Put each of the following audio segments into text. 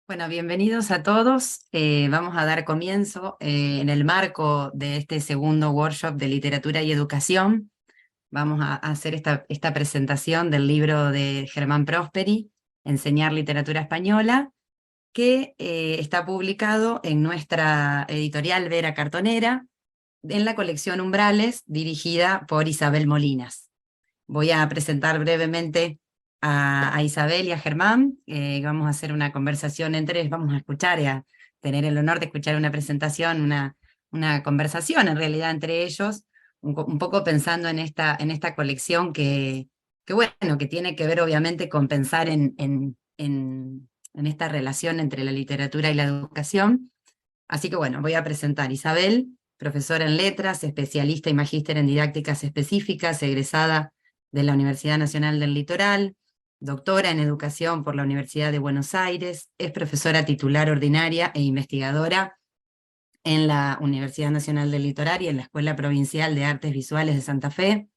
Bueno, bienvenidos a todos. Vamos a dar comienzo en el marco de este segundo workshop de literatura y educación. Vamos a hacer esta presentación del libro de Germán Prosperi, Enseñar literatura española, que está publicado en nuestra editorial Vera Cartonera, en la colección Umbrales, dirigida por Isabel Molinas. Voy a presentar brevemente a Isabel y a Germán. Vamos a hacer una conversación vamos a escuchar y a tener el honor de escuchar una presentación, una conversación en realidad entre ellos, un poco pensando en esta colección que tiene que ver obviamente con pensar en esta relación entre la literatura y la educación. Así que bueno, voy a presentar a Isabel, profesora en letras, especialista y magíster en didácticas específicas, egresada de la Universidad Nacional del Litoral, doctora en educación por la Universidad de Buenos Aires, es profesora titular ordinaria e investigadora en la Universidad Nacional del Litoral y en la Escuela Provincial de Artes Visuales de Santa Fe.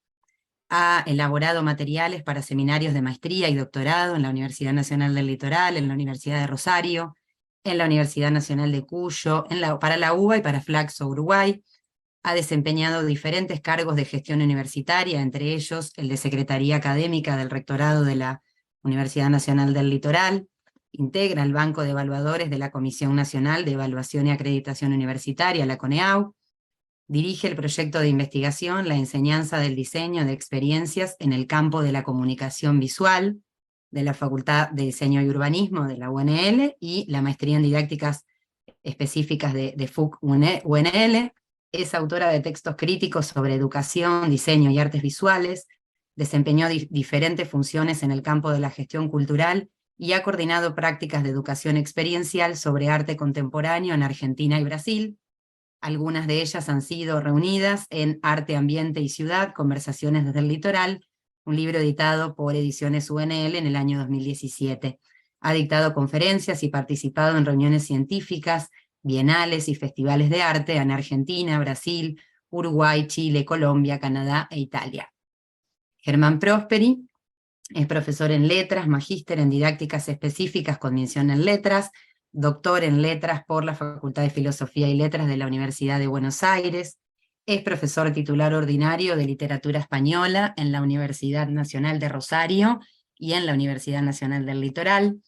Ha elaborado materiales para seminarios de maestría y doctorado en la Universidad Nacional del Litoral, en la Universidad de Rosario, en la Universidad Nacional de Cuyo, para la UBA y para Flaxo, Uruguay. Ha desempeñado diferentes cargos de gestión universitaria, entre ellos el de Secretaría Académica del Rectorado de la Universidad Nacional del Litoral. Integra el Banco de Evaluadores de la Comisión Nacional de Evaluación y Acreditación Universitaria, la CONEAU. Dirige el proyecto de investigación La enseñanza del diseño de experiencias en el campo de la comunicación visual de la Facultad de Diseño y Urbanismo de la UNL y la maestría en didácticas específicas de FUC-UNL. Es autora de textos críticos sobre educación, diseño y artes visuales. Desempeñó diferentes funciones en el campo de la gestión cultural y ha coordinado prácticas de educación experiencial sobre arte contemporáneo en Argentina y Brasil. Algunas de ellas han sido reunidas en Arte, Ambiente y Ciudad, Conversaciones desde el Litoral, un libro editado por Ediciones UNL en el año 2017. Ha dictado conferencias y participado en reuniones científicas, bienales y festivales de arte en Argentina, Brasil, Uruguay, Chile, Colombia, Canadá e Italia. Germán Prosperi es profesor en letras, magíster en didácticas específicas con mención en letras, doctor en letras por la Facultad de Filosofía y Letras de la Universidad de Buenos Aires, es profesor titular ordinario de literatura española en la Universidad Nacional de Rosario y en la Universidad Nacional del Litoral.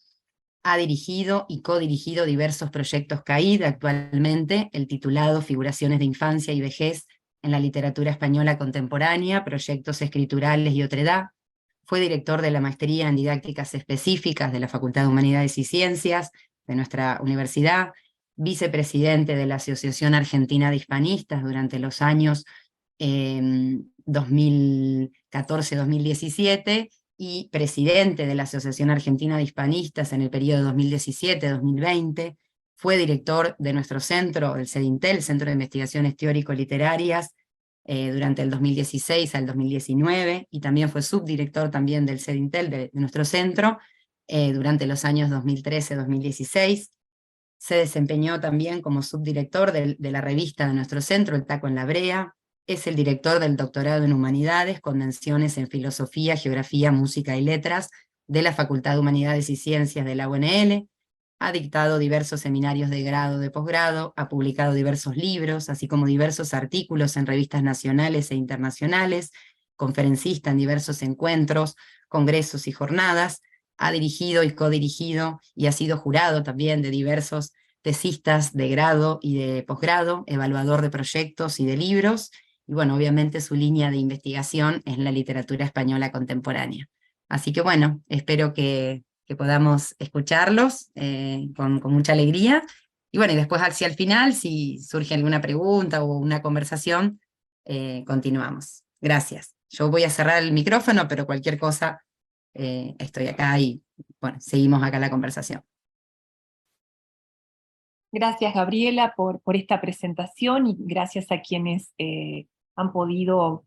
Ha dirigido y codirigido diversos proyectos CAID, actualmente el titulado Figuraciones de Infancia y Vejez en la Literatura Española Contemporánea, Proyectos Escriturales y Otredad. Fue director de la Maestría en Didácticas Específicas de la Facultad de Humanidades y Ciencias de nuestra universidad, vicepresidente de la Asociación Argentina de Hispanistas durante los años 2014-2017, y presidente de la Asociación Argentina de Hispanistas en el periodo 2017-2020, fue director de nuestro centro, el CEDINTEL, Centro de Investigaciones Teórico-Literarias, durante el 2016 al 2019, y también fue subdirector también del CEDINTEL, de nuestro centro, durante los años 2013-2016. Se desempeñó también como subdirector de la revista de nuestro centro, El Taco en la Brea. Es el director del doctorado en Humanidades, con menciones en Filosofía, Geografía, Música y Letras de la Facultad de Humanidades y Ciencias de la UNL. Ha dictado diversos seminarios de grado, de posgrado, ha publicado diversos libros, así como diversos artículos en revistas nacionales e internacionales, conferencista en diversos encuentros, congresos y jornadas. Ha dirigido y codirigido y ha sido jurado también de diversos tesistas de grado y de posgrado, evaluador de proyectos y de libros, y bueno, obviamente su línea de investigación es la literatura española contemporánea. Así que bueno, espero que podamos escucharlos con mucha alegría, y bueno, y después hacia el final, si surge alguna pregunta o una conversación, continuamos. Gracias. Yo voy a cerrar el micrófono, pero cualquier cosa, estoy acá y bueno, seguimos acá la conversación. Gracias, Gabriela, por esta presentación, y gracias a quienes han podido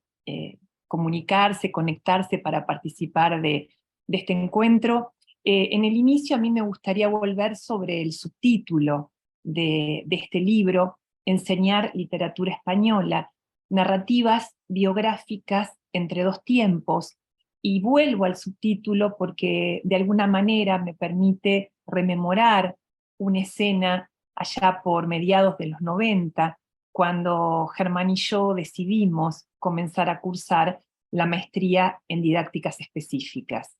comunicarse, conectarse para participar de este encuentro. En el inicio a mí me gustaría volver sobre el subtítulo de este libro, Enseñar literatura española, narrativas biográficas entre dos tiempos, y vuelvo al subtítulo porque de alguna manera me permite rememorar una escena allá por mediados de los 90, cuando Germán y yo decidimos comenzar a cursar la maestría en didácticas específicas.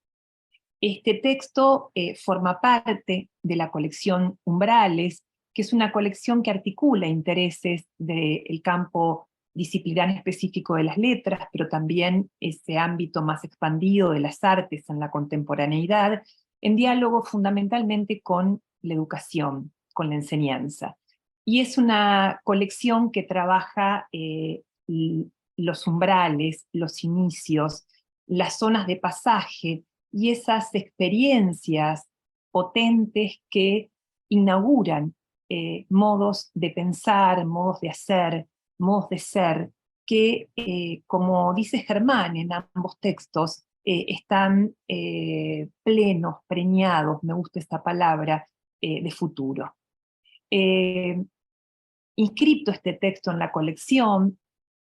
Este texto forma parte de la colección Umbrales, que es una colección que articula intereses del campo disciplinar específico de las letras, pero también ese ámbito más expandido de las artes en la contemporaneidad, en diálogo fundamentalmente con la educación, con la enseñanza. Y es una colección que trabaja los umbrales, los inicios, las zonas de pasaje, y esas experiencias potentes que inauguran modos de pensar, modos de hacer, modos de ser, que, como dice Germán en ambos textos, están plenos, preñados, me gusta esta palabra, de futuro. Inscripto este texto en la colección,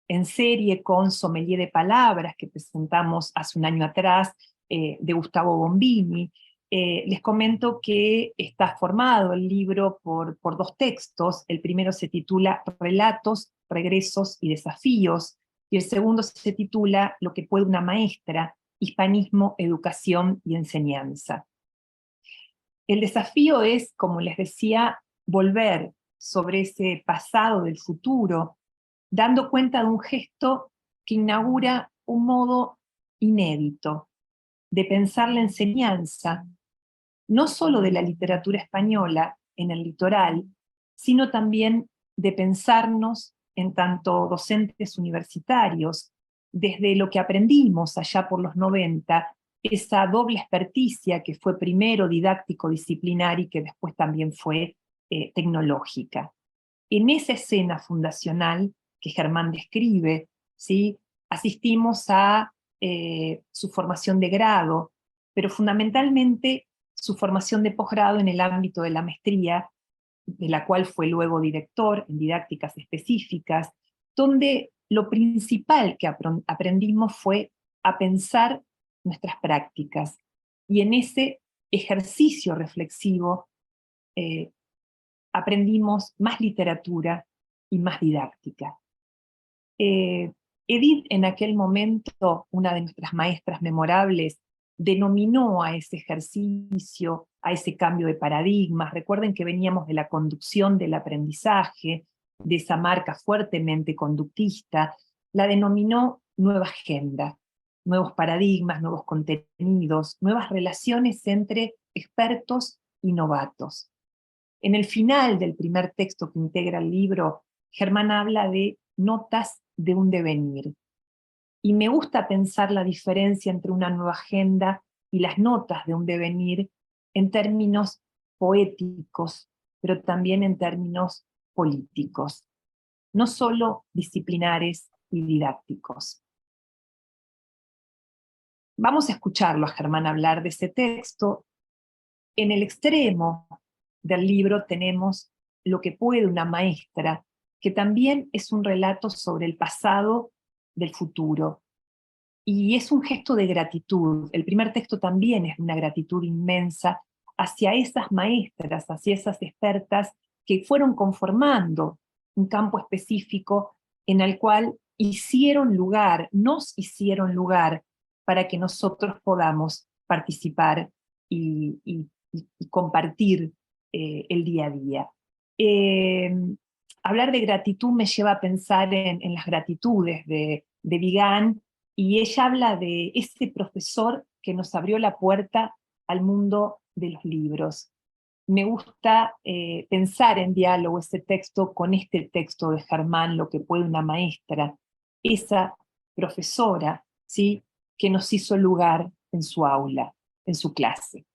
en serie con Sommelier de Palabras, que presentamos hace un año atrás, de Gustavo Bombini. Les comento que está formado el libro por dos textos. El primero se titula Relatos, Regresos y Desafíos, y el segundo se titula Lo que puede una maestra, Hispanismo, Educación y Enseñanza. El desafío es, como les decía, volver sobre ese pasado del futuro, dando cuenta de un gesto que inaugura un modo inédito de pensar la enseñanza, no solo de la literatura española en el litoral, sino también de pensarnos en tanto docentes universitarios, desde lo que aprendimos allá por los 90, esa doble experticia que fue primero didáctico-disciplinar y que después también fue tecnológica. En esa escena fundacional que Germán describe, ¿sí?, asistimos a su formación de grado, pero fundamentalmente su formación de posgrado en el ámbito de la maestría, de la cual fue luego director en didácticas específicas, donde lo principal que aprendimos fue a pensar nuestras prácticas, y en ese ejercicio reflexivo aprendimos más literatura y más didáctica. Edith, en aquel momento, una de nuestras maestras memorables, denominó a ese ejercicio, a ese cambio de paradigmas. Recuerden que veníamos de la conducción del aprendizaje, de esa marca fuertemente conductista, la denominó nueva agenda, nuevos paradigmas, nuevos contenidos, nuevas relaciones entre expertos y novatos. En el final del primer texto que integra el libro, Germán habla de notas de un devenir. Y me gusta pensar la diferencia entre una nueva agenda y las notas de un devenir en términos poéticos, pero también en términos políticos, no solo disciplinares y didácticos. Vamos a escucharlo a Germán hablar de ese texto. En el extremo del libro tenemos Lo que puede una maestra, que también es un relato sobre el pasado del futuro. Y es un gesto de gratitud. El primer texto también es una gratitud inmensa hacia esas maestras, hacia esas expertas que fueron conformando un campo específico en el cual hicieron lugar, nos hicieron lugar para que nosotros podamos participar y compartir el día a día. Hablar de gratitud me lleva a pensar en las gratitudes de Vigan, y ella habla de ese profesor que nos abrió la puerta al mundo de los libros. Me gusta pensar en diálogo ese texto con este texto de Germán, Lo que puede una maestra, esa profesora, ¿sí?, que nos hizo lugar en su aula, en su clase.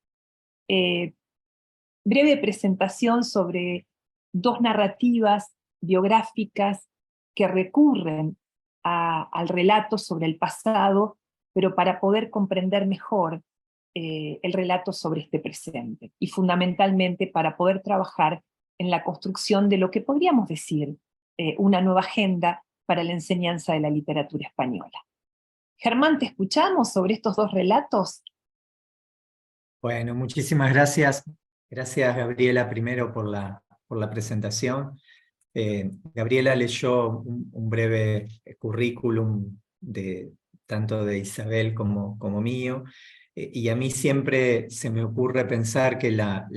Breve presentación sobre dos narrativas biográficas que recurren al relato sobre el pasado, pero para poder comprender mejor el relato sobre este presente, y fundamentalmente para poder trabajar en la construcción de lo que podríamos decir una nueva agenda para la enseñanza de la literatura española. Germán, ¿te escuchamos sobre estos dos relatos? Bueno, muchísimas gracias, Gracias, Gabriela, primero por la presentación. Gabriela leyó un breve currículum tanto de Isabel como mío, y a mí siempre se me ocurre pensar que la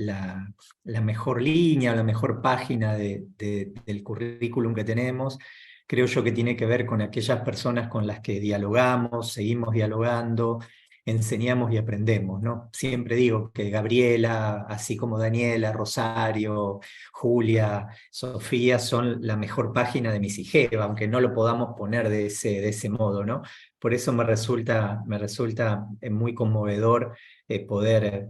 mejor línea o la mejor página del currículum que tenemos, creo yo que tiene que ver con aquellas personas con las que dialogamos, seguimos dialogando, enseñamos y aprendemos, ¿no? Siempre digo que Gabriela, así como Daniela, Rosario, Julia, Sofía, son la mejor página de Misigeva, aunque no lo podamos poner de ese modo, ¿no? Por eso me resulta muy conmovedor poder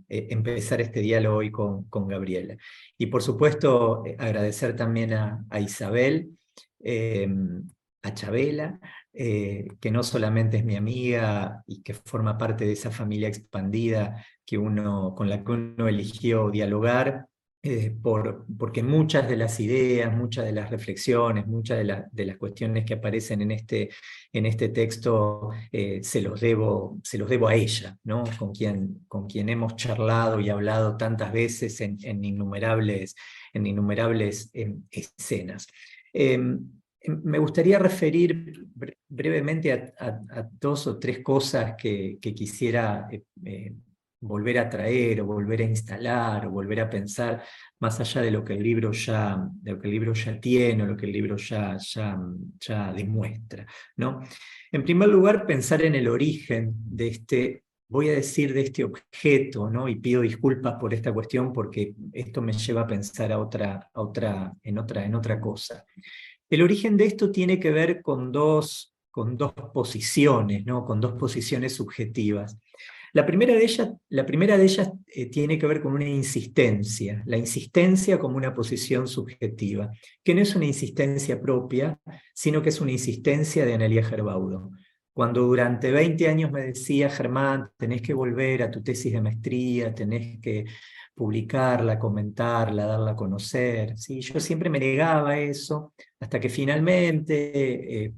empezar este diálogo hoy con Gabriela. Y por supuesto, agradecer también a Isabel, a Chabela, que no solamente es mi amiga y que forma parte de esa familia expandida con la que uno eligió dialogar, porque muchas de las ideas, muchas de las reflexiones, muchas de las cuestiones que aparecen en este texto se los debo a ella, ¿no? Con quien hemos charlado y hablado tantas veces en innumerables escenas. Me gustaría referir brevemente a dos o tres cosas que quisiera volver a traer, o volver a instalar, o volver a pensar, más allá de lo que el libro ya tiene, o lo que el libro ya demuestra, ¿no? En primer lugar, pensar en el origen de voy a decir de este objeto, ¿no? Y pido disculpas por esta cuestión porque esto me lleva a pensar en otra cosa. El origen de esto tiene que ver con dos posiciones, ¿no? Con dos posiciones subjetivas. La primera de ellas tiene que ver con una insistencia, la insistencia como una posición subjetiva, que no es una insistencia propia, sino que es una insistencia de Analía Gerbaudo. Cuando durante 20 años me decía, Germán, tenés que volver a tu tesis de maestría, tenés que publicarla, comentarla, darla a conocer, ¿sí? Yo siempre me negaba a eso, hasta que finalmente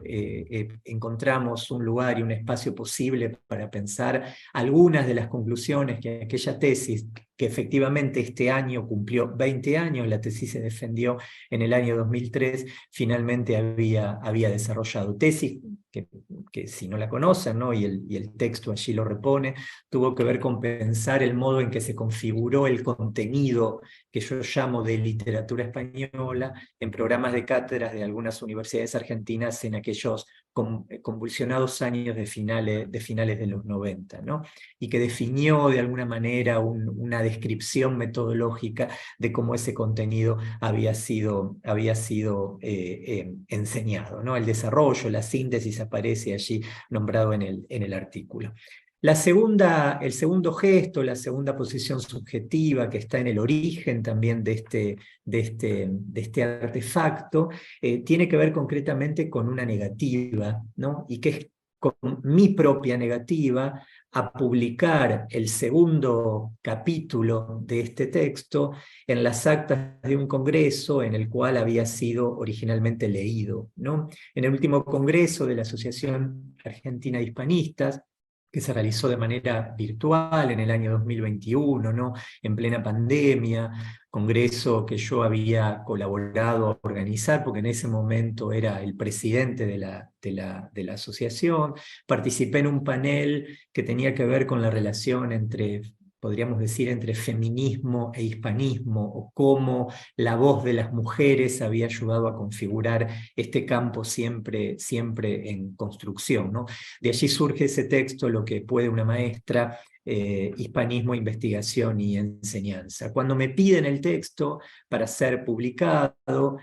encontramos un lugar y un espacio posible para pensar algunas de las conclusiones que aquella tesis, que efectivamente este año cumplió 20 años, la tesis se defendió en el año 2003, finalmente había desarrollado. Tesis que si no la conocen, ¿no? y el texto allí lo repone, tuvo que ver con pensar el modo en que se configuró el contenido que yo llamo de literatura española en programas de cátedras de algunas universidades argentinas en aquellos convulsionados años de finales de los 90, ¿no? Y que definió de alguna manera una descripción metodológica de cómo ese contenido había sido enseñado, ¿no? El desarrollo, la síntesis aparece allí nombrado en el artículo. El segundo gesto, la segunda posición subjetiva que está en el origen también de este artefacto, tiene que ver concretamente con una negativa, ¿no? Y que es con mi propia negativa a publicar el segundo capítulo de este texto en las actas de un congreso en el cual había sido originalmente leído, ¿no? En el último congreso de la Asociación Argentina de Hispanistas, que se realizó de manera virtual en el año 2021, ¿no? En plena pandemia, congreso que yo había colaborado a organizar, porque en ese momento era el presidente de la asociación. Participé en un panel que tenía que ver con la relación podríamos decir, entre feminismo e hispanismo, o cómo la voz de las mujeres había ayudado a configurar este campo siempre en construcción, ¿no? De allí surge ese texto, Lo que puede una maestra, hispanismo, investigación y enseñanza. Cuando me piden el texto para ser publicado,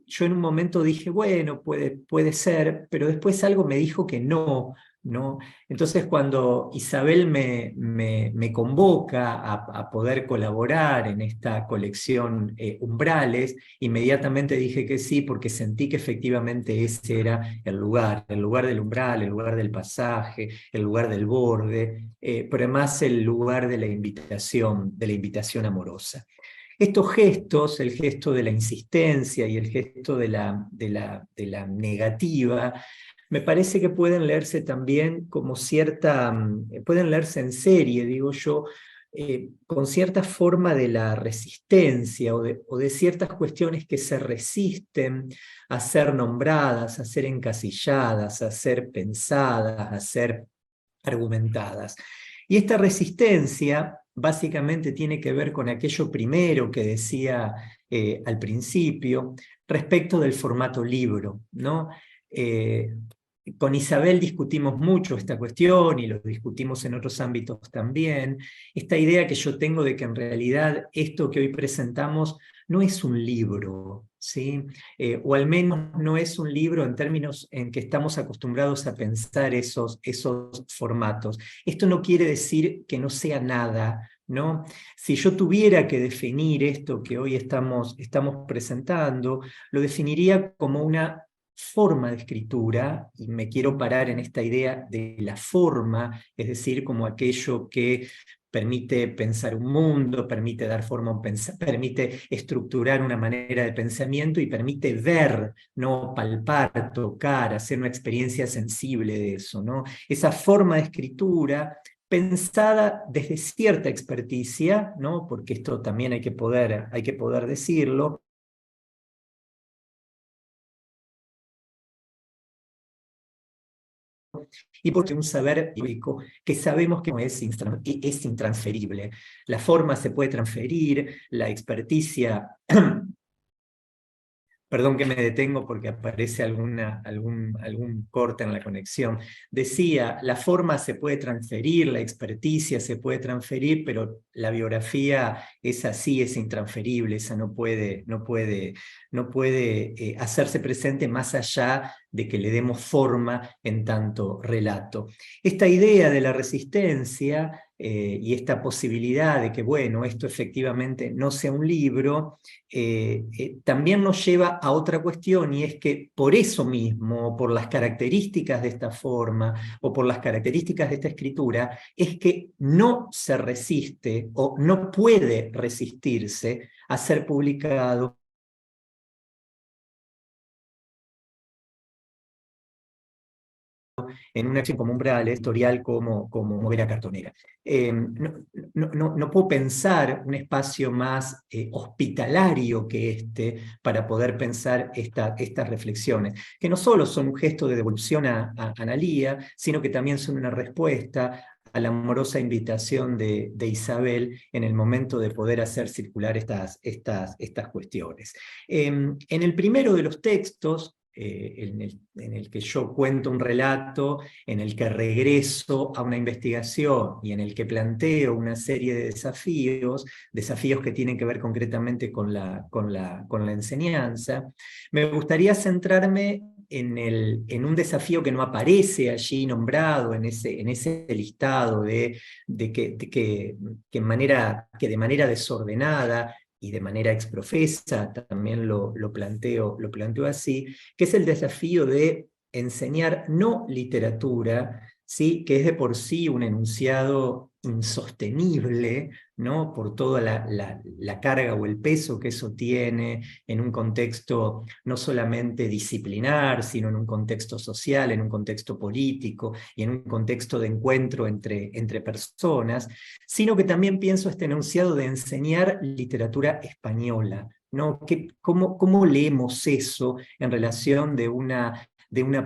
yo en un momento dije, bueno, puede ser, pero después algo me dijo que no, ¿no? Entonces cuando Isabel me convoca a poder colaborar en esta colección Umbrales, inmediatamente dije que sí, porque sentí que efectivamente ese era el lugar del umbral, el lugar del pasaje, el lugar del borde, pero además el lugar de la invitación amorosa. Estos gestos, el gesto de la insistencia y el gesto de la negativa, me parece que pueden leerse también como pueden leerse en serie, digo yo, con cierta forma de la resistencia o de ciertas cuestiones que se resisten a ser nombradas, a ser encasilladas, a ser pensadas, a ser argumentadas. Y esta resistencia básicamente tiene que ver con aquello primero que decía al principio respecto del formato libro, ¿no? Con Isabel discutimos mucho esta cuestión y lo discutimos en otros ámbitos también. Esta idea que yo tengo de que en realidad esto que hoy presentamos no es un libro, ¿sí? O al menos no es un libro en términos en que estamos acostumbrados a pensar esos formatos. Esto no quiere decir que no sea nada, ¿no? Si yo tuviera que definir esto que hoy estamos presentando, lo definiría como una forma de escritura, y me quiero parar en esta idea de la forma, es decir, como aquello que permite pensar un mundo, permite dar forma a un permite estructurar una manera de pensamiento y permite ver, ¿no? Palpar, tocar, hacer una experiencia sensible de eso, ¿no? Esa forma de escritura pensada desde cierta experticia, ¿no? Porque esto también hay que poder decirlo, y porque un saber teórico que sabemos que es intransferible. La forma se puede transferir, la experticia... Perdón que me detengo porque aparece algún corte en la conexión. Decía, la forma se puede transferir, la experticia se puede transferir, pero la biografía es así, es intransferible, esa no puede hacerse presente más allá de que le demos forma en tanto relato. Esta idea de la resistencia y esta posibilidad de que, bueno, esto efectivamente no sea un libro, también nos lleva a otra cuestión, y es que por eso mismo, por las características de esta forma, o por las características de esta escritura, es que no se resiste, o no puede resistirse a ser publicado en una acción como umbral editorial como novela cartonera. No puedo pensar un espacio más hospitalario que este para poder pensar estas reflexiones, que no solo son un gesto de devolución a Analía, sino que también son una respuesta a la amorosa invitación de Isabel en el momento de poder hacer circular estas cuestiones. En el primero de los textos, en el que yo cuento un relato, en el que regreso a una investigación y en el que planteo una serie de desafíos que tienen que ver concretamente con la enseñanza, me gustaría centrarme en un desafío que no aparece allí nombrado en ese listado que de manera desordenada y de manera exprofesa también lo planteo así, que es el desafío de enseñar no literatura, ¿sí? Que es de por sí un enunciado insostenible, ¿no? Por toda la carga o el peso que eso tiene en un contexto no solamente disciplinar, sino en un contexto social, en un contexto político y en un contexto de encuentro entre personas, sino que también pienso este enunciado de enseñar literatura española, ¿no? ¿Cómo leemos eso en relación de una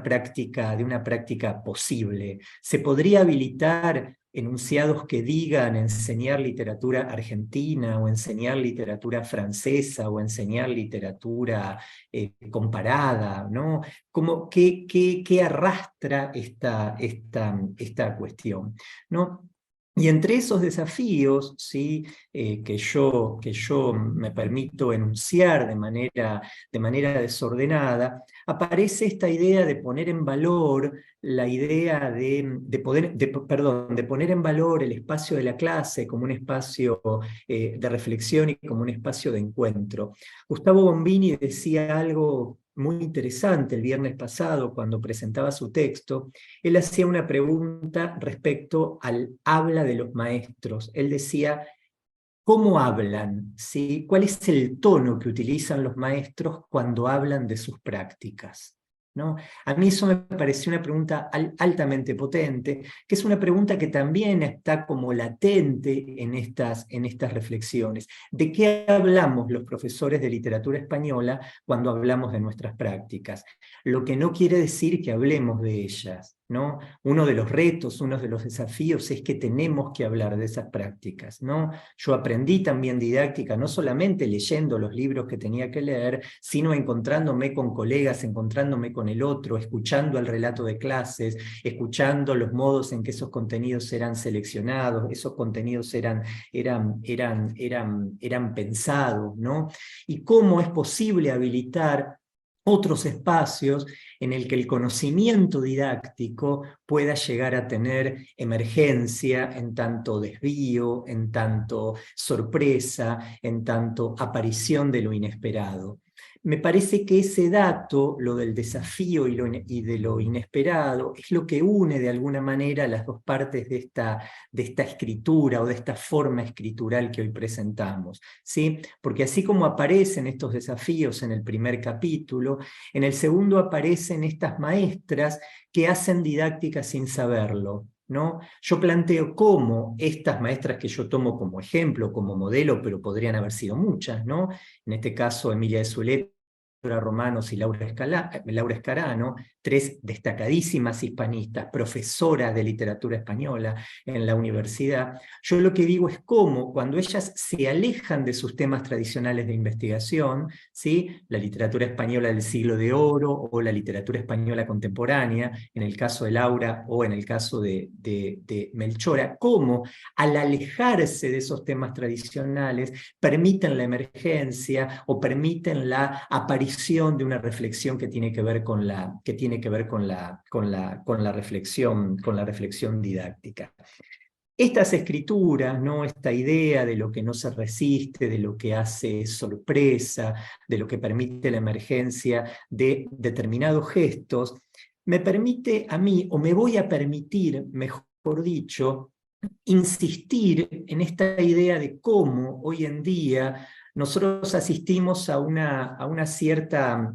práctica posible? ¿Se podría habilitar enunciados que digan enseñar literatura argentina, o enseñar literatura francesa, o enseñar literatura comparada, ¿no? ¿Qué arrastra esta cuestión, ¿no? Y entre esos desafíos, ¿sí? Que yo me permito enunciar de manera desordenada, aparece esta idea de poner en valor la idea de poner en valor el espacio de la clase como un espacio de reflexión y como un espacio de encuentro. Gustavo Bombini decía algo muy interesante el viernes pasado cuando presentaba su texto. Él hacía una pregunta respecto al habla de los maestros. Él decía, ¿cómo hablan? ¿Sí? ¿Cuál es el tono que utilizan los maestros cuando hablan de sus prácticas? ¿no? A mí eso me pareció una pregunta altamente potente, que es una pregunta que también está como latente en estas reflexiones. ¿De qué hablamos los profesores de literatura española cuando hablamos de nuestras prácticas? Lo que no quiere decir que hablemos de ellas, ¿no? Uno de los retos, uno de los desafíos es que tenemos que hablar de esas prácticas, ¿no? Yo aprendí también didáctica, no solamente leyendo los libros que tenía que leer, sino encontrándome con colegas, encontrándome con el otro, escuchando el relato de clases, escuchando los modos en que esos contenidos eran seleccionados, esos contenidos eran pensados, ¿no? Y cómo es posible habilitar otros espacios en el que el conocimiento didáctico pueda llegar a tener emergencia, en tanto desvío, en tanto sorpresa, en tanto aparición de lo inesperado. Me parece que ese dato, lo del desafío y de lo inesperado, es lo que une de alguna manera las dos partes de esta escritura o de esta forma escritural que hoy presentamos, ¿sí? Porque así como aparecen estos desafíos en el primer capítulo, en el segundo aparecen estas maestras que hacen didáctica sin saberlo, ¿no? Yo planteo cómo estas maestras que yo tomo como ejemplo, como modelo, pero podrían haber sido muchas, ¿no? En este caso Emilia de Zuleta, Romanos y Laura Escarano, tres destacadísimas hispanistas, profesoras de literatura española en la universidad. Yo lo que digo es cómo, cuando ellas se alejan de sus temas tradicionales de investigación, ¿sí? La literatura española del siglo de oro o la literatura española contemporánea, en el caso de Laura o en el caso de Melchora, cómo al alejarse de esos temas tradicionales permiten la emergencia o permiten la aparición de una reflexión que tiene que ver con la reflexión didáctica. Estas escrituras, ¿no? Esta idea de lo que no se resiste, de lo que hace sorpresa, de lo que permite la emergencia de determinados gestos, me permite a mí, o me voy a permitir, mejor dicho, insistir en esta idea de cómo hoy en día nosotros asistimos a una cierta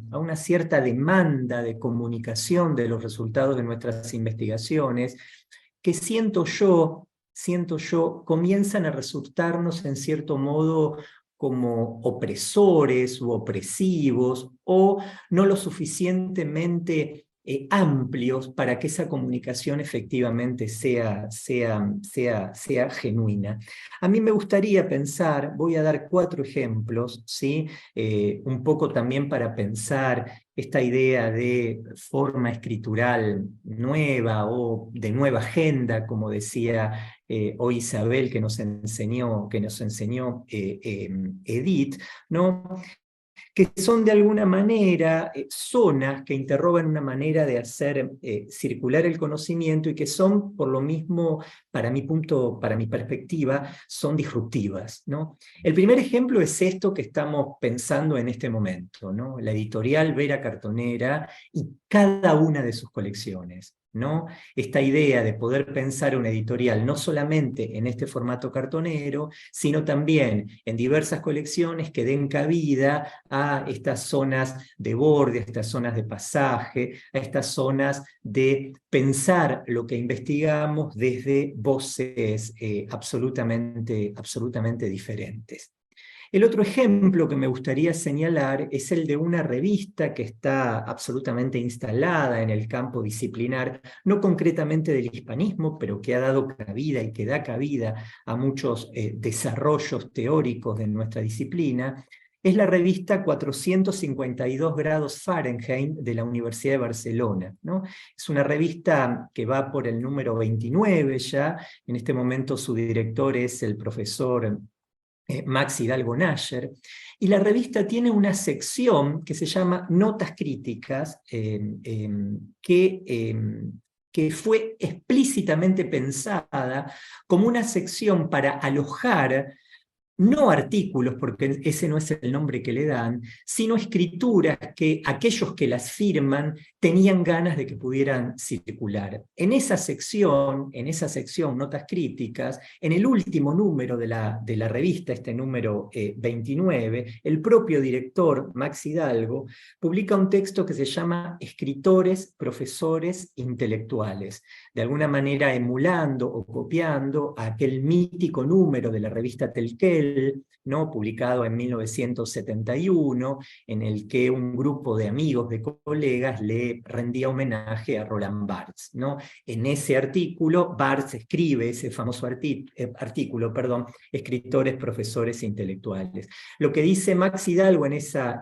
demanda de comunicación de los resultados de nuestras investigaciones, que siento yo, comienzan a resultarnos en cierto modo como opresores u opresivos, o no lo suficientemente amplios para que esa comunicación efectivamente sea genuina. A mí me gustaría pensar, voy a dar 4 ejemplos, ¿sí? Un poco también para pensar esta idea de forma escritural nueva o de nueva agenda, como decía hoy Isabel, que nos enseñó Edith, ¿no? Que son de alguna manera zonas que interrogan una manera de hacer circular el conocimiento y que son, por lo mismo, para mi perspectiva, son disruptivas, ¿no? El primer ejemplo es esto que estamos pensando en este momento, ¿no? La editorial Vera Cartonera y cada una de sus colecciones, ¿no? Esta idea de poder pensar una editorial no solamente en este formato cartonero, sino también en diversas colecciones que den cabida a estas zonas de borde, a estas zonas de pasaje, a estas zonas de pensar lo que investigamos desde voces absolutamente diferentes. El otro ejemplo que me gustaría señalar es el de una revista que está absolutamente instalada en el campo disciplinar, no concretamente del hispanismo, pero que ha dado cabida y que da cabida a muchos desarrollos teóricos de nuestra disciplina. Es la revista 452 grados Fahrenheit de la Universidad de Barcelona, ¿no? Es una revista que va por el número 29 ya. En este momento su director es el profesor Max Hidalgo Nasher, y la revista tiene una sección que se llama Notas Críticas, que fue explícitamente pensada como una sección para alojar no artículos, porque ese no es el nombre que le dan, sino escrituras que aquellos que las firman tenían ganas de que pudieran circular. En esa sección, Notas Críticas, en el último número de la revista, este número 29, el propio director, Max Hidalgo, publica un texto que se llama Escritores, Profesores, Intelectuales, de alguna manera emulando o copiando a aquel mítico número de la revista Telquel, ¿no? Publicado en 1971, en el que un grupo de amigos, de colegas, le rendía homenaje a Roland Barthes, ¿no? En ese artículo, Barthes escribe ese famoso artículo, Escritores, Profesores e Intelectuales. Lo que dice Max Hidalgo en esa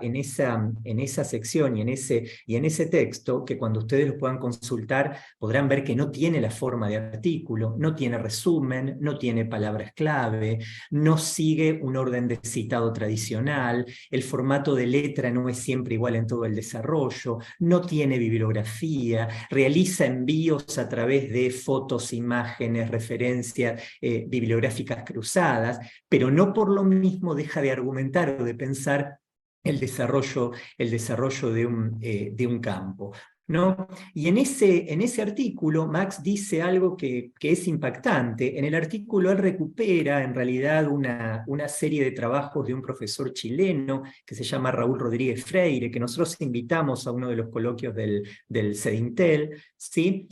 sección y en ese texto, que cuando ustedes lo puedan consultar, podrán ver que no tiene la forma de artículo, no tiene resumen, no tiene palabras clave, no sigue un orden de citado tradicional, el formato de letra no es siempre igual en todo el desarrollo, no tiene bibliografía, realiza envíos a través de fotos, imágenes, referencias bibliográficas cruzadas, pero no por lo mismo deja de argumentar o de pensar el desarrollo de un campo, ¿no? Y en ese artículo Max dice algo que es impactante. En el artículo él recupera en realidad una serie de trabajos de un profesor chileno que se llama Raúl Rodríguez Freire, que nosotros invitamos a uno de los coloquios del CEDINTEL, ¿sí?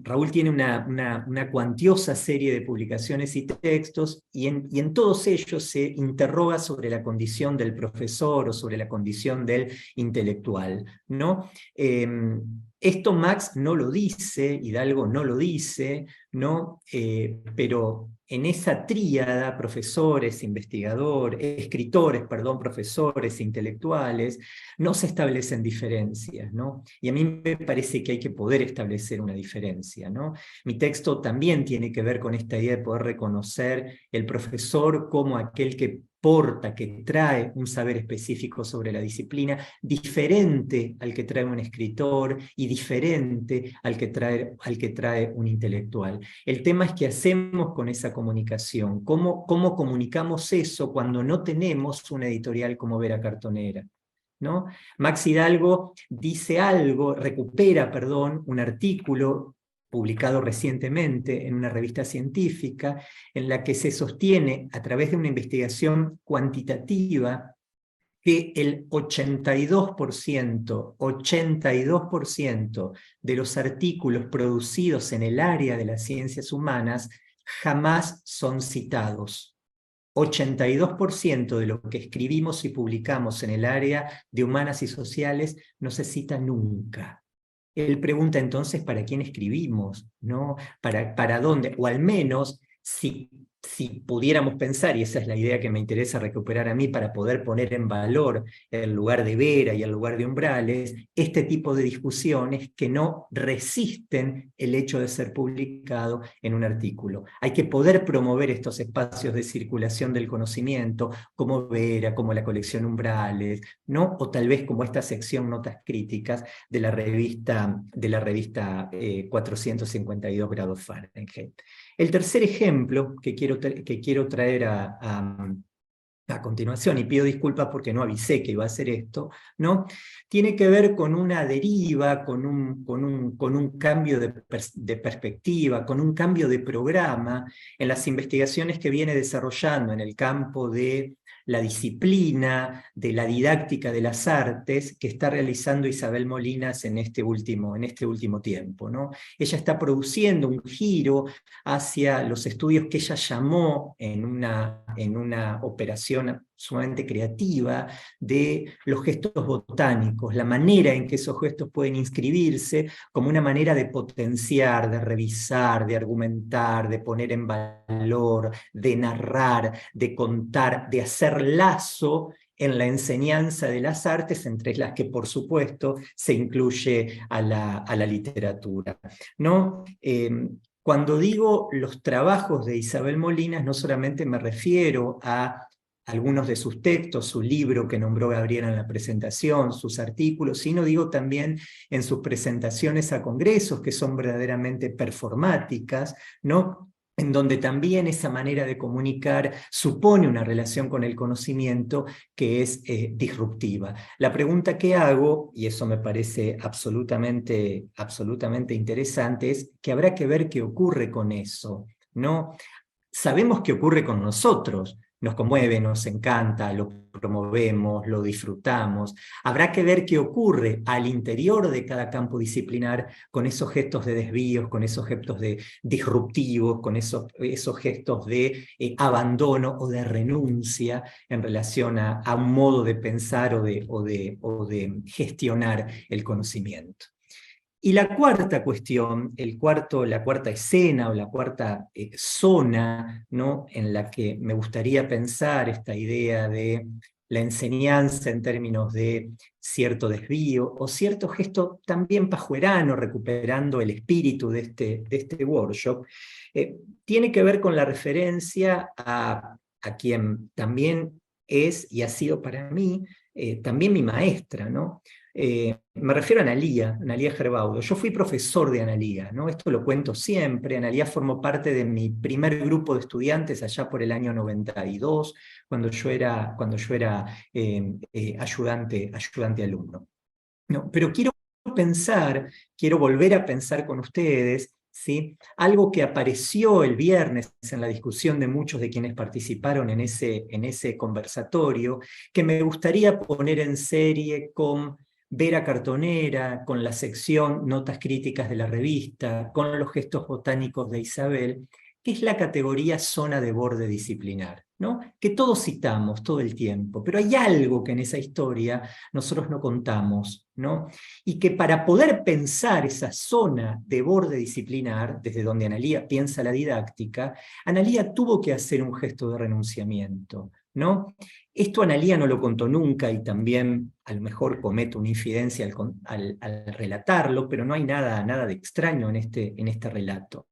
Raúl tiene una cuantiosa serie de publicaciones y textos, y en todos ellos se interroga sobre la condición del profesor o sobre la condición del intelectual, ¿no? Esto Max no lo dice, Hidalgo no lo dice, ¿no? Pero en esa tríada, profesores, profesores, intelectuales, no se establecen diferencias, ¿no? Y a mí me parece que hay que poder establecer una diferencia, ¿no? Mi texto también tiene que ver con esta idea de poder reconocer el profesor como aquel que porta, que trae un saber específico sobre la disciplina, diferente al que trae un escritor y diferente al que trae un intelectual. El tema es qué hacemos con esa comunicación, cómo comunicamos eso cuando no tenemos una editorial como Vera Cartonera, ¿no? Max Hidalgo recupera un artículo publicado recientemente en una revista científica, en la que se sostiene a través de una investigación cuantitativa que el 82% de los artículos producidos en el área de las ciencias humanas jamás son citados. 82% de lo que escribimos y publicamos en el área de humanas y sociales no se cita nunca. Él pregunta entonces para quién escribimos, ¿no? ¿Para dónde? O al menos, si pudiéramos pensar, y esa es la idea que me interesa recuperar a mí para poder poner en valor el lugar de Vera y el lugar de Umbrales, este tipo de discusiones que no resisten el hecho de ser publicado en un artículo. Hay que poder promover estos espacios de circulación del conocimiento, como Vera, como la colección Umbrales, ¿no? O tal vez como esta sección Notas Críticas de la revista 452 grados Fahrenheit. El tercer ejemplo que quiero traer a continuación, y pido disculpas porque no avisé que iba a hacer esto, ¿no? Tiene que ver con una deriva, con un cambio de perspectiva, con un cambio de programa en las investigaciones que viene desarrollando en el campo de la disciplina, de la didáctica de las artes, que está realizando Isabel Molinas en este último tiempo, ¿no? Ella está produciendo un giro hacia los estudios que ella llamó en una operación sumamente creativa de los gestos botánicos, la manera en que esos gestos pueden inscribirse como una manera de potenciar, de revisar, de argumentar, de poner en valor, de narrar, de contar, de hacer lazo en la enseñanza de las artes, entre las que por supuesto se incluye a la literatura, ¿no? Cuando digo los trabajos de Isabel Molinas, no solamente me refiero a algunos de sus textos, su libro que nombró Gabriela en la presentación, sus artículos, sino digo también en sus presentaciones a congresos, que son verdaderamente performáticas, ¿no? en donde también esa manera de comunicar supone una relación con el conocimiento que es disruptiva. La pregunta que hago, y eso me parece absolutamente interesante, es que habrá que ver qué ocurre con eso, ¿no? Sabemos qué ocurre con nosotros, nos conmueve, nos encanta, lo promovemos, lo disfrutamos. Habrá que ver qué ocurre al interior de cada campo disciplinar con esos gestos de desvíos, con esos gestos de disruptivos, con esos gestos de abandono o de renuncia en relación a un modo de pensar o de gestionar el conocimiento. Y la cuarta cuestión, la cuarta escena o la cuarta zona, ¿no?, en la que me gustaría pensar esta idea de la enseñanza en términos de cierto desvío o cierto gesto también pajuerano, recuperando el espíritu de este workshop, tiene que ver con la referencia a quien también es y ha sido para mí también mi maestra, ¿no? Me refiero a Analía Gerbaudo. Yo fui profesor de Analía, ¿no? Esto lo cuento siempre. Analía formó parte de mi primer grupo de estudiantes allá por el año 92, cuando yo era ayudante alumno. No, pero quiero volver a pensar con ustedes, ¿sí?, algo que apareció el viernes en la discusión de muchos de quienes participaron en ese conversatorio, que me gustaría poner en serie con Vera Cartonera, con la sección Notas Críticas de la revista, con los gestos botánicos de Isabel, que es la categoría zona de borde disciplinar, ¿no?, que todos citamos todo el tiempo, pero hay algo que en esa historia nosotros no contamos, ¿no?, y que para poder pensar esa zona de borde disciplinar, desde donde Analía piensa la didáctica, Analía tuvo que hacer un gesto de renunciamiento, ¿no? Esto Analía no lo contó nunca y también a lo mejor cometo una infidencia al relatarlo, pero no hay nada de extraño en este relato.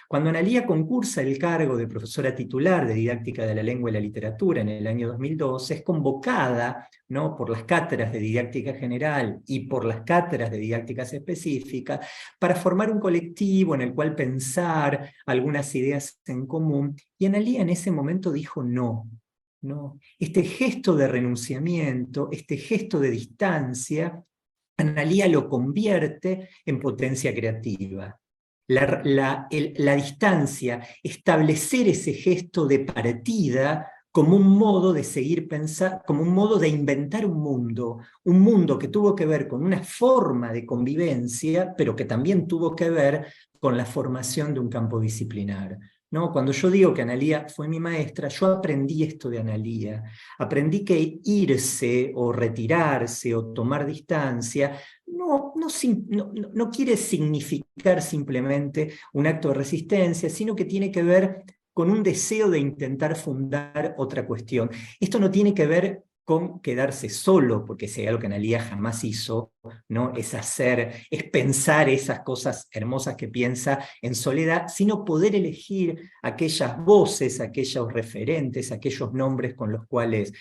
Cuando Analía concursa el cargo de profesora titular de Didáctica de la Lengua y la Literatura en el año 2002, es convocada, ¿no?, por las cátedras de Didáctica General y por las cátedras de Didácticas Específicas para formar un colectivo en el cual pensar algunas ideas en común, y Analía en ese momento dijo no. Este gesto de renunciamiento, este gesto de distancia, Analía lo convierte en potencia creativa. La distancia, establecer ese gesto de partida como un modo de seguir pensando, como un modo de inventar un mundo que tuvo que ver con una forma de convivencia, pero que también tuvo que ver con la formación de un campo disciplinar, ¿no? Cuando yo digo que Analía fue mi maestra, yo aprendí esto de Analía. Aprendí que irse o retirarse o tomar distancia no quiere significar simplemente un acto de resistencia, sino que tiene que ver con un deseo de intentar fundar otra cuestión. Esto no tiene que ver con quedarse solo, porque si hay algo que Analía jamás hizo, ¿no?, es pensar esas cosas hermosas que piensa en soledad, sino poder elegir aquellas voces, aquellos referentes, aquellos nombres con los cuales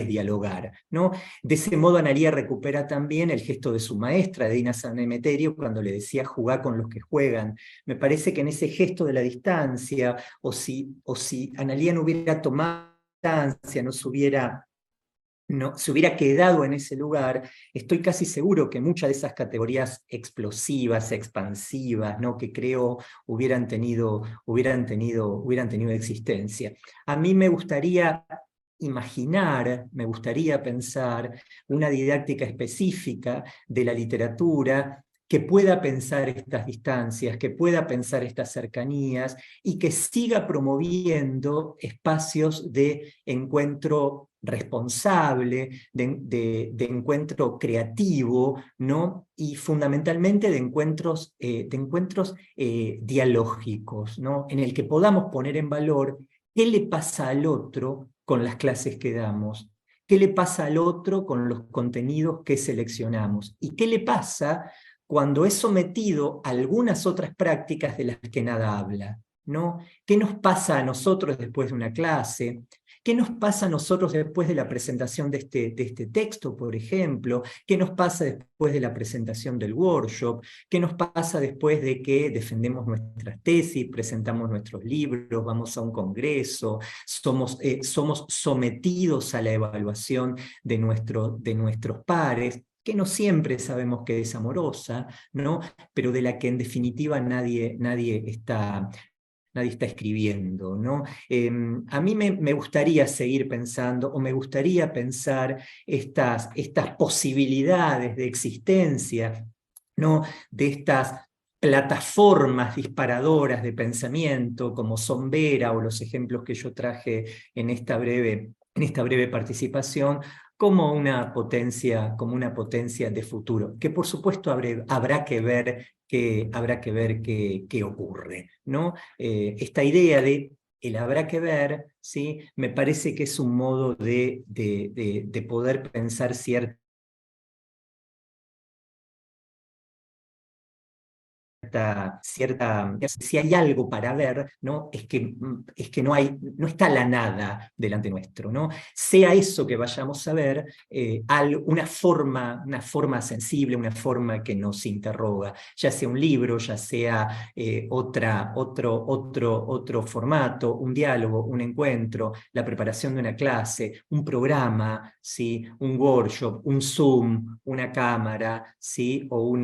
dialogar, ¿no? De ese modo Analía recupera también el gesto de su maestra, de Dina San Emeterio, cuando le decía jugá con los que juegan. Me parece que en ese gesto de la distancia, o si Analía no hubiera tomado distancia, no se hubiera quedado en ese lugar, estoy casi seguro que muchas de esas categorías explosivas, expansivas, ¿no?, que creo hubieran tenido existencia. A mí me gustaría pensar una didáctica específica de la literatura que pueda pensar estas distancias, que pueda pensar estas cercanías y que siga promoviendo espacios de encuentro responsable, de encuentro creativo, ¿no?, y fundamentalmente de encuentros dialógicos, ¿no?, en el que podamos poner en valor qué le pasa al otro con las clases que damos, qué le pasa al otro con los contenidos que seleccionamos, y qué le pasa cuando es sometido a algunas otras prácticas de las que nada habla, ¿no? ¿Qué nos pasa a nosotros después de una clase? ¿Qué nos pasa a nosotros después de la presentación de este texto, por ejemplo? ¿Qué nos pasa después de la presentación del workshop? ¿Qué nos pasa después de que defendemos nuestras tesis, presentamos nuestros libros, vamos a un congreso, somos sometidos a la evaluación de nuestros pares, que no siempre sabemos que es amorosa, ¿no? Pero de la que en definitiva nadie está escribiendo, ¿no? A mí me gustaría seguir pensando, o me gustaría pensar estas posibilidades de existencia, ¿no? De estas plataformas disparadoras de pensamiento, como son Vera, o los ejemplos que yo traje en esta breve participación, como una potencia de futuro, que por supuesto habrá que ver qué ocurre, ¿no? Esta idea de el habrá que ver, ¿sí? Me parece que es un modo de poder pensar si hay algo para ver, ¿no? Es que no está la nada delante nuestro, ¿no? Sea eso que vayamos a ver, una forma sensible, una forma que nos interroga, ya sea un libro, ya sea otro formato, un diálogo, un encuentro, la preparación de una clase, un programa, ¿sí? Un workshop, un Zoom, una cámara, ¿sí? O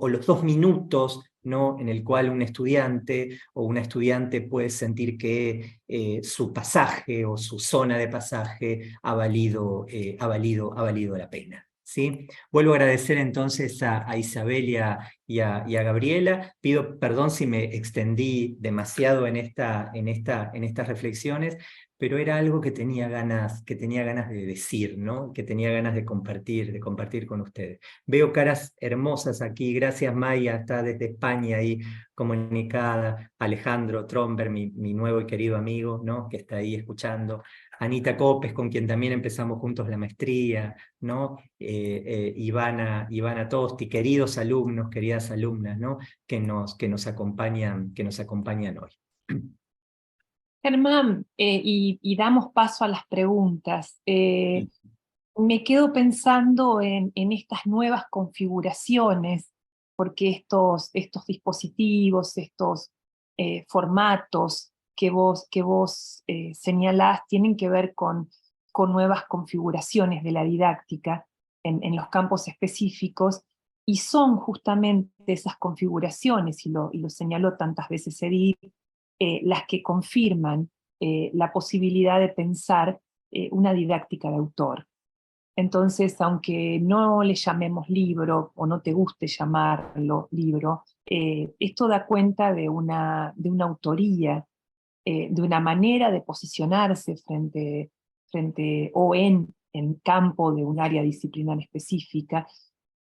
los 2 minutos, ¿no? En el cual un estudiante o una estudiante puede sentir que su pasaje o su zona de pasaje ha valido la pena, ¿sí? Vuelvo a agradecer entonces a Isabel y a Gabriela. Pido perdón si me extendí demasiado en estas reflexiones, pero era algo que tenía ganas de decir, ¿no? Que tenía ganas de compartir con ustedes. Veo caras hermosas aquí, gracias Maya, está desde España ahí comunicada, Alejandro Tromber, mi nuevo y querido amigo, ¿no? Que está ahí escuchando, Anita Copes, con quien también empezamos juntos la maestría, ¿no? Ivana Tosti, queridos alumnos, queridas alumnas, ¿no? Que nos acompañan hoy. Germán, y damos paso a las preguntas. Me quedo pensando en estas nuevas configuraciones, porque estos dispositivos, estos formatos que vos señalás tienen que ver con nuevas configuraciones de la didáctica en los campos específicos, y son justamente esas configuraciones, y lo señaló tantas veces Edith, las que confirman la posibilidad de pensar una didáctica de autor. Entonces, aunque no le llamemos libro o no te guste llamarlo libro, esto da cuenta de una autoría, de una manera de posicionarse frente o en campo de un área disciplinar específica,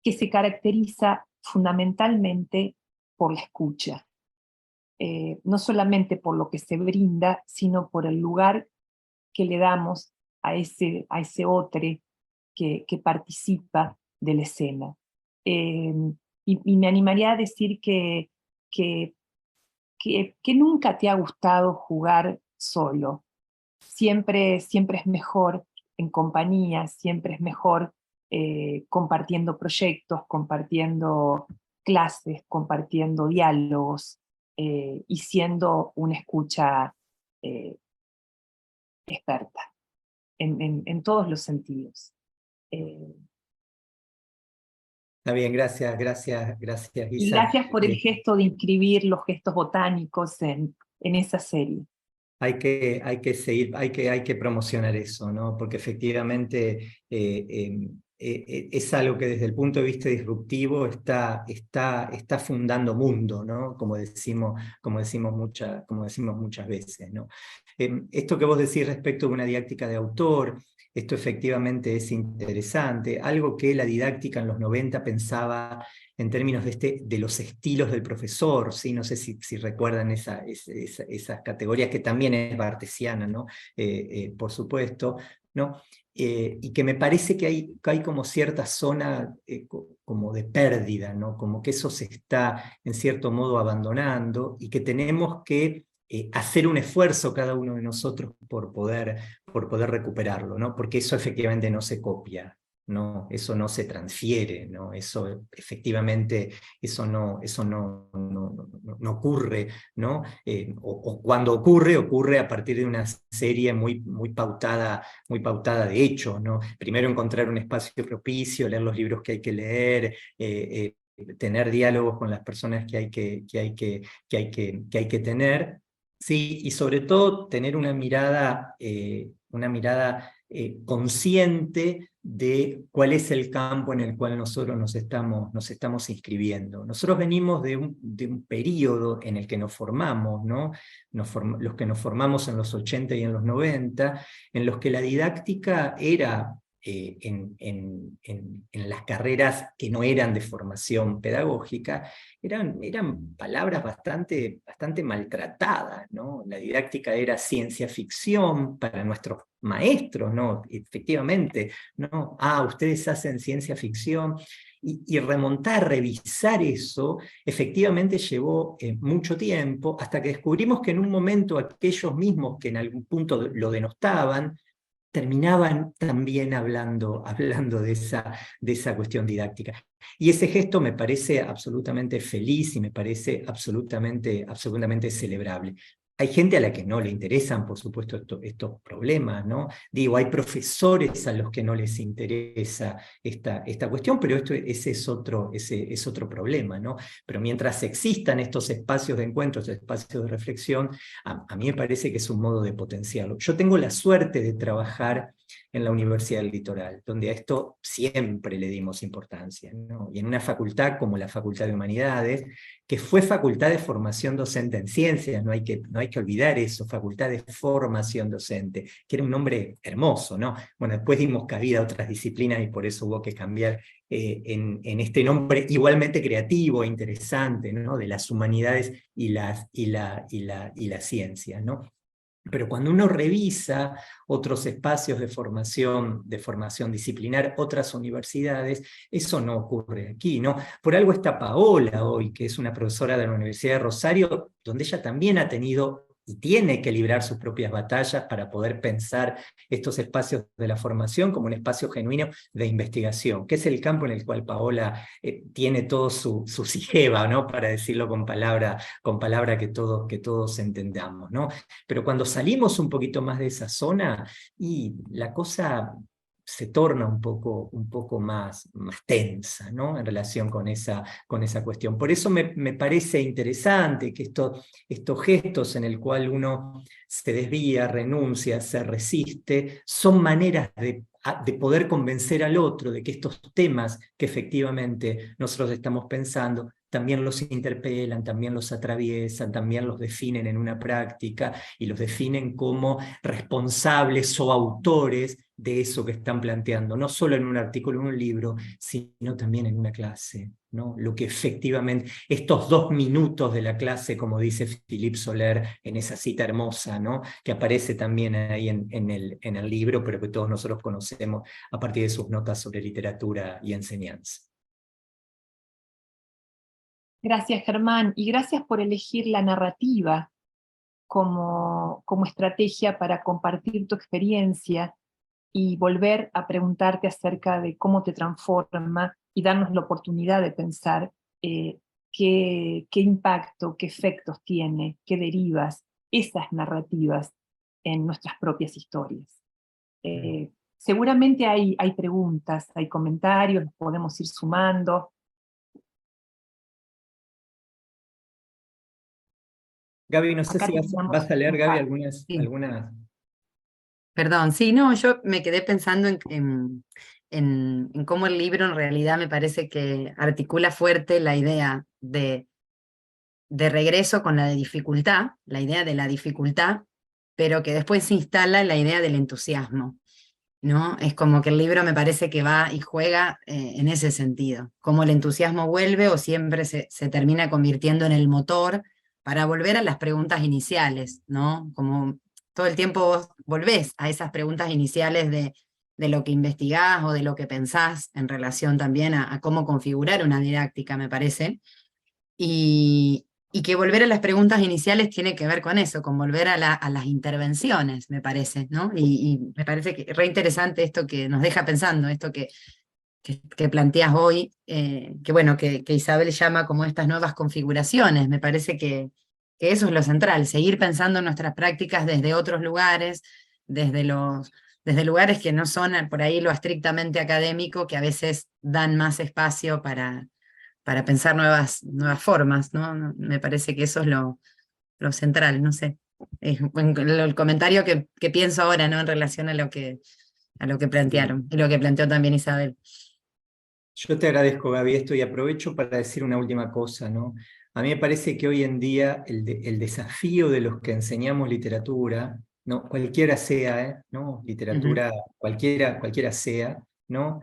que se caracteriza fundamentalmente por la escucha. No solamente por lo que se brinda, sino por el lugar que le damos a ese otro que participa de la escena. Y me animaría a decir que nunca te ha gustado jugar solo. Siempre es mejor en compañía, siempre es mejor compartiendo proyectos, compartiendo clases, compartiendo diálogos, y siendo una escucha experta en todos los sentidos. Está bien, gracias Y Isa. gracias por el gesto de inscribir los gestos botánicos en esa serie. Hay que seguir, hay que promocionar eso, ¿no? Porque efectivamente es algo que desde el punto de vista disruptivo está fundando mundo, ¿no? Como decimos muchas veces, ¿no? Esto que vos decís respecto de una didáctica de autor, esto efectivamente es interesante, algo que la didáctica en los 90 pensaba en términos de los estilos del profesor, ¿sí? No sé si recuerdan esas categorías, que también es bartesiana, ¿no? Por supuesto, ¿no? Y que me parece que hay como cierta zona como de pérdida, ¿no? Como que eso se está en cierto modo abandonando, y que tenemos que hacer un esfuerzo cada uno de nosotros por poder recuperarlo, ¿no? Porque eso efectivamente no se copia, ¿no? Eso no se transfiere, ¿no? Eso efectivamente eso no ocurre, ¿no? O cuando ocurre a partir de una serie muy pautada de hechos, ¿no? Primero encontrar un espacio propicio, leer los libros que hay que leer, tener diálogos con las personas que hay que tener, sí, y sobre todo tener una mirada consciente de cuál es el campo en el cual nosotros nos estamos inscribiendo. Nosotros venimos de un periodo en el que nos formamos, ¿no? Los que nos formamos en los 80 y en los 90, en los que la didáctica era en las carreras que no eran de formación pedagógica, eran palabras bastante maltratadas, ¿no? La didáctica era ciencia ficción para nuestros maestros, ¿no? Efectivamente, ¿no? Ustedes hacen ciencia ficción, y remontar, revisar eso, efectivamente llevó mucho tiempo, hasta que descubrimos que en un momento aquellos mismos que en algún punto lo denostaban, terminaban también hablando de esa cuestión didáctica. Y ese gesto me parece absolutamente feliz y me parece absolutamente celebrable. Hay gente a la que no le interesan, por supuesto, estos problemas, ¿no? Digo, hay profesores a los que no les interesa esta cuestión, pero ese es otro problema, ¿no? Pero mientras existan estos espacios de encuentro, estos espacios de reflexión, a mí me parece que es un modo de potenciarlo. Yo tengo la suerte de trabajar en la Universidad del Litoral, donde a esto siempre le dimos importancia, ¿no? Y en una facultad como la Facultad de Humanidades, que fue facultad de formación docente en ciencias, no hay que olvidar eso, facultad de formación docente, que era un nombre hermoso, ¿no? Bueno, después dimos cabida a otras disciplinas y por eso hubo que cambiar en este nombre igualmente creativo e interesante, ¿no? De las humanidades y la ciencia, ¿no? Pero cuando uno revisa otros espacios de formación disciplinar, otras universidades, eso no ocurre aquí, ¿no? Por algo está Paola hoy, que es una profesora de la Universidad de Rosario, donde ella también ha tenido y tiene que librar sus propias batallas para poder pensar estos espacios de la formación como un espacio genuino de investigación, que es el campo en el cual Paola tiene todo su sigeva, ¿no? Para decirlo con palabra que todos entendamos, ¿no? Pero cuando salimos un poquito más de esa zona, y la cosa se torna un poco más tensa, ¿no? En relación con esa cuestión. Por eso me parece interesante que estos gestos en el cual uno se desvía, renuncia, se resiste, son maneras de poder convencer al otro de que estos temas que efectivamente nosotros estamos pensando también los interpelan, también los atraviesan, también los definen en una práctica y los definen como responsables o autores de eso que están planteando, no solo en un artículo, en un libro, sino también en una clase, ¿no? Lo que efectivamente, estos 2 minutos de la clase, como dice Philippe Soler en esa cita hermosa, ¿no? Que aparece también ahí en el libro, pero que todos nosotros conocemos a partir de sus notas sobre literatura y enseñanza. Gracias, Germán, y gracias por elegir la narrativa como estrategia para compartir tu experiencia y volver a preguntarte acerca de cómo te transforma y darnos la oportunidad de pensar qué impacto, qué efectos tiene, qué derivas esas narrativas en nuestras propias historias. Seguramente hay preguntas, hay comentarios, podemos ir sumando. Gaby, no sé si vas a leer, Gaby, algunas... Perdón, sí, no, yo me quedé pensando en cómo el libro en realidad me parece que articula fuerte la idea de regreso con la de dificultad, la idea de la dificultad, pero que después se instala la idea del entusiasmo, ¿no? Es como que el libro me parece que va y juega en ese sentido, como el entusiasmo vuelve o siempre se termina convirtiendo en el motor para volver a las preguntas iniciales, ¿no? Como todo el tiempo vos volvés a esas preguntas iniciales de lo que investigás o de lo que pensás en relación también a cómo configurar una didáctica, me parece. Y Y que volver a las preguntas iniciales tiene que ver con eso, con volver a las intervenciones, me parece, ¿no? Y me parece que re interesante esto que nos deja pensando, esto que planteas hoy, que bueno, que Isabel llama como estas nuevas configuraciones. Me parece que eso es lo central, seguir pensando en nuestras prácticas desde otros lugares, desde desde lugares que no son por ahí lo estrictamente académico, que a veces dan más espacio para pensar nuevas formas, ¿no? Me parece que eso es lo central, no sé. El comentario que pienso ahora, ¿no? En relación a lo que Sí. plantearon, y lo que planteó también Isabel. Yo te agradezco, Gaby, esto y aprovecho para decir una última cosa, ¿no? A mí me parece que hoy en día el desafío de los que enseñamos literatura, ¿no? Cualquiera sea, ¿no? Ujú. Literatura, cualquiera sea, ¿no?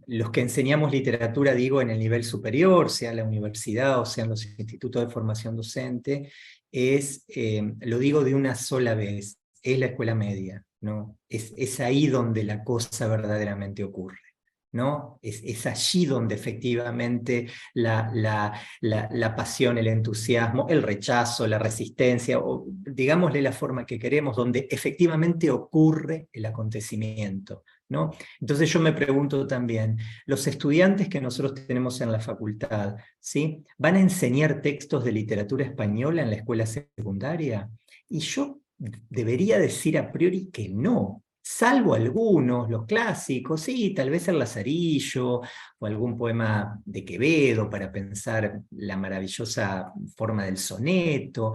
Los que enseñamos literatura, digo, en el nivel superior, sea la universidad o sean los institutos de formación docente, lo digo de una sola vez, es la escuela media, ¿no? Es ahí donde la cosa verdaderamente ocurre. ¿No? Es allí donde efectivamente la pasión, el entusiasmo, el rechazo, la resistencia, o digámosle la forma que queremos, donde efectivamente ocurre el acontecimiento, ¿no? Entonces yo me pregunto también, los estudiantes que nosotros tenemos en la facultad, ¿sí? ¿Van a enseñar textos de literatura española en la escuela secundaria? Y yo debería decir a priori que no. Salvo algunos, los clásicos, sí, tal vez el Lazarillo o algún poema de Quevedo para pensar la maravillosa forma del soneto,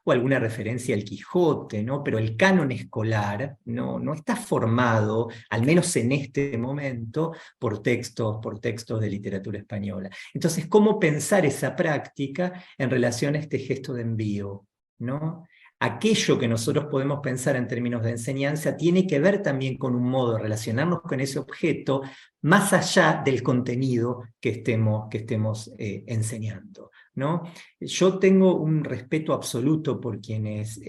o alguna referencia al Quijote, ¿no? Pero el canon escolar no está formado, al menos en este momento, por textos de literatura española. Entonces, ¿cómo pensar esa práctica en relación a este gesto de envío, ¿no? Aquello que nosotros podemos pensar en términos de enseñanza tiene que ver también con un modo de relacionarnos con ese objeto más allá del contenido que estemos enseñando, ¿no? Yo tengo un respeto absoluto por quienes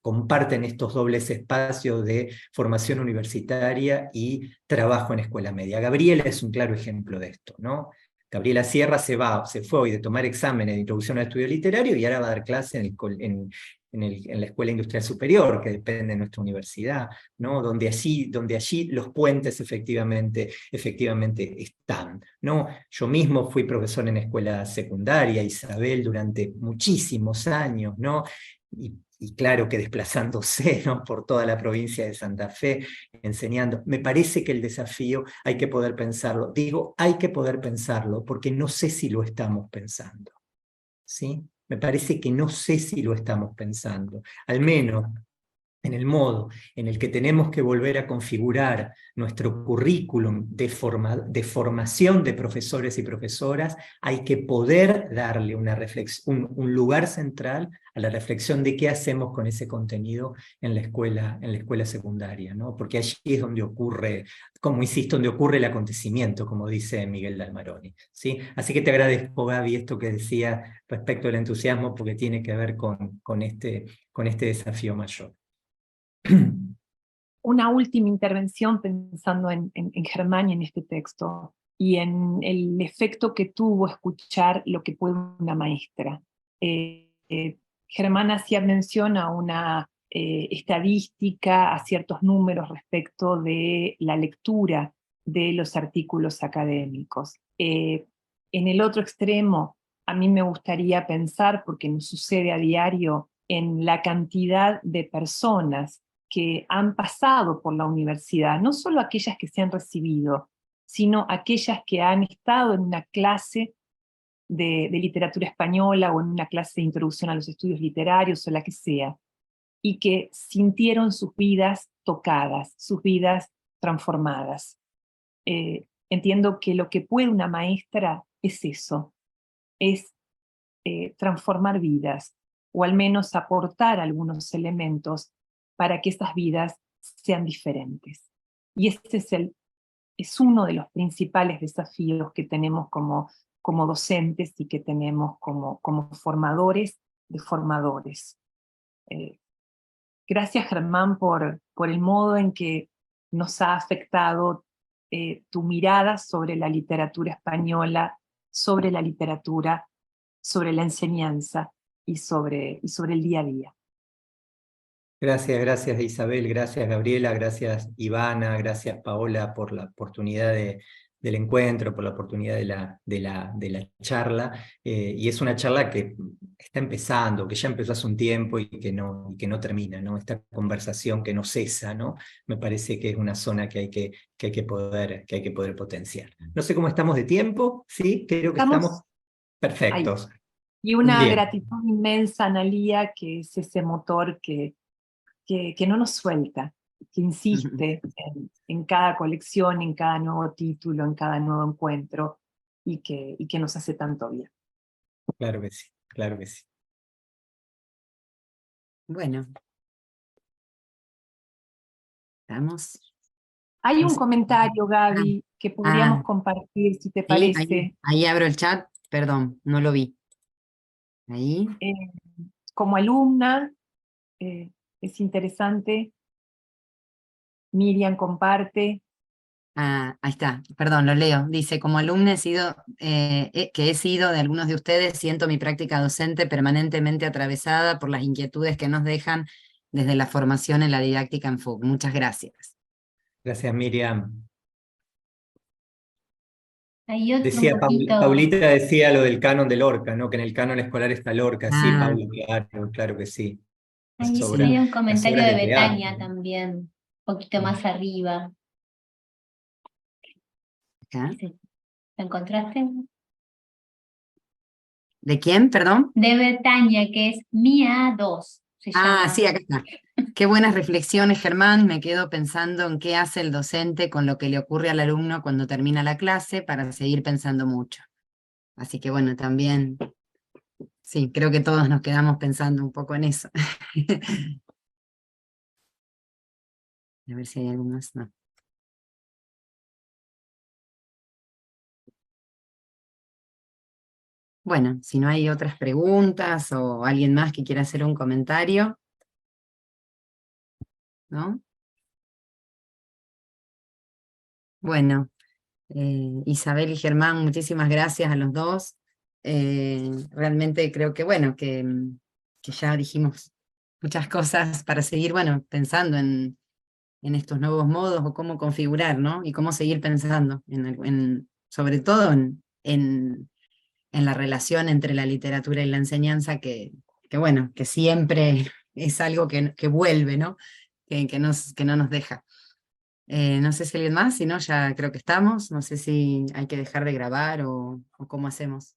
comparten estos dobles espacios de formación universitaria y trabajo en escuela media. Gabriela es un claro ejemplo de esto, ¿no? Gabriela Sierra se fue hoy de tomar exámenes de introducción al estudio literario y ahora va a dar clase en la Escuela Industrial Superior, que depende de nuestra universidad, ¿no? Donde allí los puentes efectivamente están, ¿no? Yo mismo fui profesor en escuela secundaria, Isabel, durante muchísimos años, ¿no? Y claro que desplazándose, ¿no? Por toda la provincia de Santa Fe, enseñando. Me parece que el desafío hay que poder pensarlo. Digo, hay que poder pensarlo, porque no sé si lo estamos pensando, ¿sí? Me parece que no sé si lo estamos pensando, al menos en el modo en el que tenemos que volver a configurar nuestro currículum de formación de profesores y profesoras. Hay que poder darle un lugar central a la reflexión de qué hacemos con ese contenido en la escuela secundaria, ¿no? Porque allí es donde ocurre, como insisto, donde ocurre el acontecimiento, como dice Miguel Dalmaroni, ¿sí? Así que te agradezco, Gaby, esto que decía respecto al entusiasmo, porque tiene que ver con este desafío mayor. Una última intervención pensando en Germán y en este texto, y en el efecto que tuvo escuchar lo que puede una maestra. Germán hacía mención a una estadística, a ciertos números respecto de la lectura de los artículos académicos. En el otro extremo, a mí me gustaría pensar, porque nos sucede a diario, en la cantidad de personas que han pasado por la universidad, no solo aquellas que se han recibido, sino aquellas que han estado en una clase de literatura española o en una clase de introducción a los estudios literarios o la que sea, y que sintieron sus vidas tocadas, sus vidas transformadas. Entiendo que lo que puede una maestra es eso, es transformar vidas, o al menos aportar algunos elementos para que esas vidas sean diferentes. Y este es uno de los principales desafíos que tenemos como docentes y que tenemos como formadores de formadores. Gracias, Germán, por el modo en que nos ha afectado tu mirada sobre la literatura española, sobre la literatura, sobre la enseñanza y sobre el día a día. Gracias Isabel, gracias Gabriela, gracias Ivana, gracias Paola por la oportunidad del encuentro, por la oportunidad de la charla. Y es una charla que está empezando, que ya empezó hace un tiempo y que no termina, ¿no? Esta conversación que no cesa, ¿no? Me parece que es una zona que hay que poder potenciar. No sé cómo estamos de tiempo, ¿sí? Creo que estamos perfectos. Ahí. Y una Bien. gratitud inmensa a Analía, que es ese motor que no nos suelta, que insiste en cada colección, en cada nuevo título, en cada nuevo encuentro, y que nos hace tanto bien. Claro que sí, claro que sí. Bueno. ¿Estamos? Hay un comentario, Gaby, que podríamos compartir, si te sí, parece. ahí abro el chat, perdón, no lo vi. Ahí. Como alumna, es interesante. Miriam comparte. Ahí está, perdón, lo leo. Dice, como alumna que he sido de algunos de ustedes, siento mi práctica docente permanentemente atravesada por las inquietudes que nos dejan desde la formación en la didáctica en FUC. Muchas gracias. Gracias, Miriam. Hay otro Decía poquito... Paulita decía lo del canon de Lorca, ¿no? Que en el canon escolar está Lorca. Sí, Paula, claro que sí. Hay un comentario de Betania teatro, ¿no? también, un poquito más arriba. ¿Acá? ¿Lo encontraste? ¿De quién, perdón? De Betania, que es Mía 2. Se llama. Sí, acá está. Qué buenas reflexiones, Germán. Me quedo pensando en qué hace el docente con lo que le ocurre al alumno cuando termina la clase para seguir pensando mucho. Así que bueno, también, sí, creo que todos nos quedamos pensando un poco en eso. A ver si hay algo más. No. Bueno, si no hay otras preguntas o alguien más que quiera hacer un comentario, ¿no? Bueno, Isabel y Germán, muchísimas gracias a los dos. Realmente creo que, bueno, que ya dijimos muchas cosas para seguir, bueno, pensando en estos nuevos modos o cómo configurar, ¿no? Y cómo seguir pensando, sobre todo en la relación entre la literatura y la enseñanza, que bueno, que siempre es algo que vuelve, ¿no? Que no nos deja. No sé si alguien más, si no, ya creo que estamos. No sé si hay que dejar de grabar o cómo hacemos.